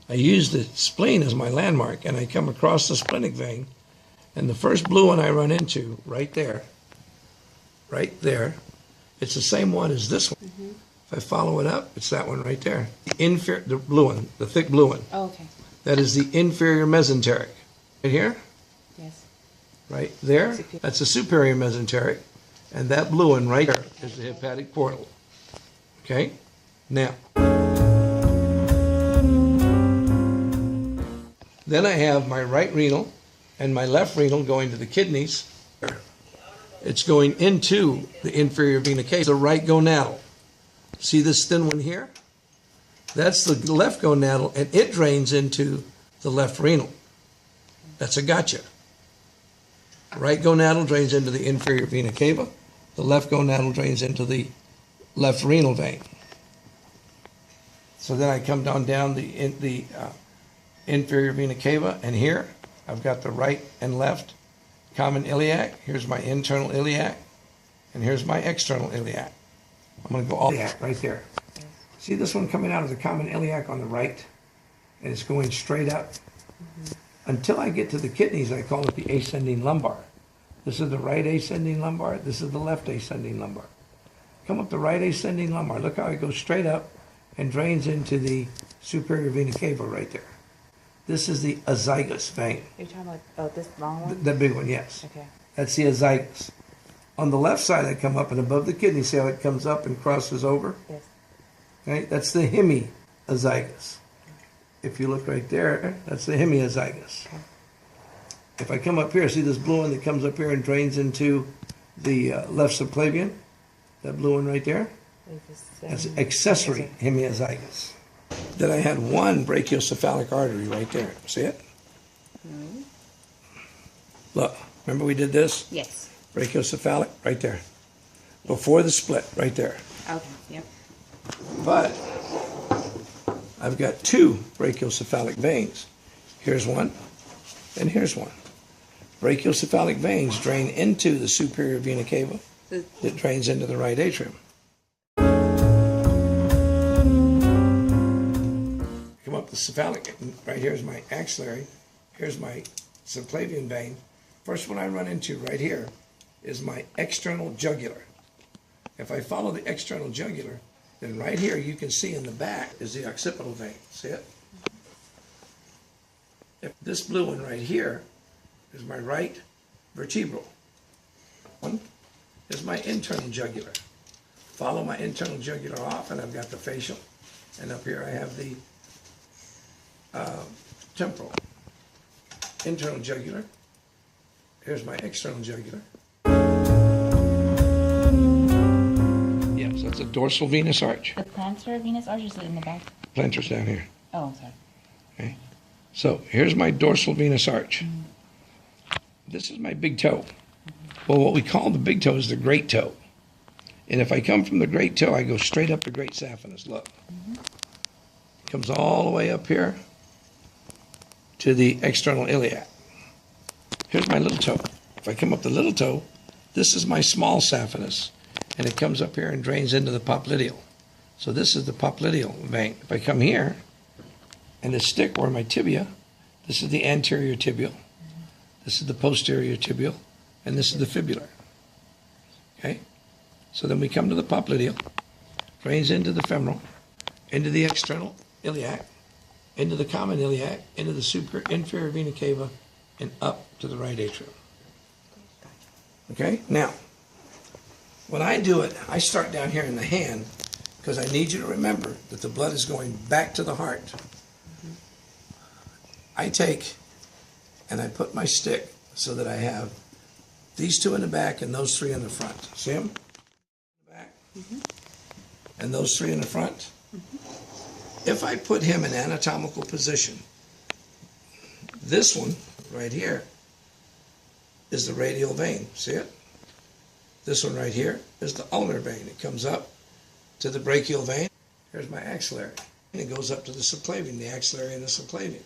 I use the spleen as my landmark, and I come across the splenic vein, and the first blue one I run into, right there, it's the same one as this one. Mm-hmm. If I follow it up, it's that one right there. The blue one, the thick blue one. Oh, okay. That is the inferior mesenteric. Right here? Yes. Right there? That's the superior mesenteric. And that blue one right there is the hepatic portal. Okay? Now, then I have my right renal and my left renal going to the kidneys. It's going into the inferior vena cava, the right gonadal. See this thin one here? That's the left gonadal, and it drains into the left renal. That's a gotcha. Right gonadal drains into the inferior vena cava. The left gonadal drains into the left renal vein. So then I come down the inferior vena cava, and here I've got the right and left common iliac. Here's my internal iliac, and here's my external iliac. I'm going to go all iliac right there. See this one coming out of the common iliac on the right, and it's going straight up. Mm-hmm. Until I get to the kidneys, I call it the ascending lumbar. This is the right ascending lumbar. This is the left ascending lumbar. Come up the right ascending lumbar. Look how it goes straight up and drains into the superior vena cava right there. This is the azygos vein. You're talking about this long one? The big one, yes. Okay. That's the azygos. On the left side, I come up and above the kidney. See how it comes up and crosses over? Yes. Okay, that's the hemiazygos. If you look right there, that's the hemiazygos. Okay. If I come up here, see this blue one that comes up here and drains into the left subclavian? That blue one right there? That's accessory hemiazygos. Then I had one brachiocephalic artery right there. See it? Mm-hmm. Look, remember we did this? Yes. Brachiocephalic, right there. Before the split, right there. Okay, yep. But I've got two brachiocephalic veins. Here's one, and here's one. Brachiocephalic veins drain into the superior vena cava. It drains into the right atrium. Come up the cephalic, right here's my axillary, here's my subclavian vein. First one I run into right here is my external jugular. If I follow the external jugular, then right here you can see in the back is the occipital vein. See it? If this blue one right here is my right vertebral. One is my internal jugular. Follow my internal jugular off, and I've got the facial. And up here I have the temporal. Internal jugular. Here's my external jugular. Yeah, so that's a dorsal venous arch. The plantar venous arch is in the back? Plantar's down here. Oh, I'm sorry. Okay. So here's my dorsal venous arch. Mm-hmm. This is my big toe. Mm-hmm. Well, what we call the big toe is the great toe. And if I come from the great toe, I go straight up to great saphenous. Look. Mm-hmm. It comes all the way up here to the external iliac. Here's my little toe. If I come up the little toe, this is my small saphenous, and it comes up here and drains into the popliteal. So this is the popliteal vein. If I come here, and the stick where my tibia, this is the anterior tibial, this is the posterior tibial, and this is the fibular. Okay? So then we come to the popliteal, drains into the femoral, into the external iliac, into the common iliac, into the inferior vena cava, and up to the right atrium. Okay? Now, when I do it, I start down here in the hand because I need you to remember that the blood is going back to the heart. I take and I put my stick so that I have these two in the back and those three in the front. See them? Back. Mm-hmm. And those three in the front. Mm-hmm. If I put him in anatomical position, this one right here is the radial vein. See it? This one right here is the ulnar vein. It comes up to the brachial vein. Here's my axillary. And it goes up to the subclavian, the axillary and the subclavian.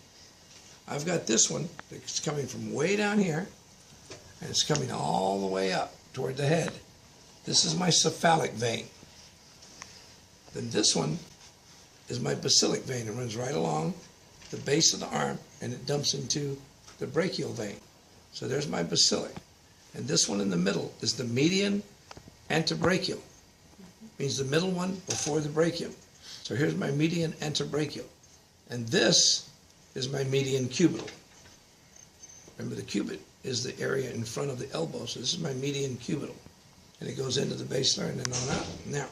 I've got this one that's coming from way down here, and it's coming all the way up toward the head. This is my cephalic vein. Then this one is my basilic vein. It runs right along the base of the arm, and it dumps into the brachial vein. So there's my basilar. And this one in the middle is the median antebrachial. Means the middle one before the brachium. So here's my median antebrachial. And this is my median cubital. Remember, the cubit is the area in front of the elbow. So this is my median cubital. And it goes into the basilar and then on out. Now,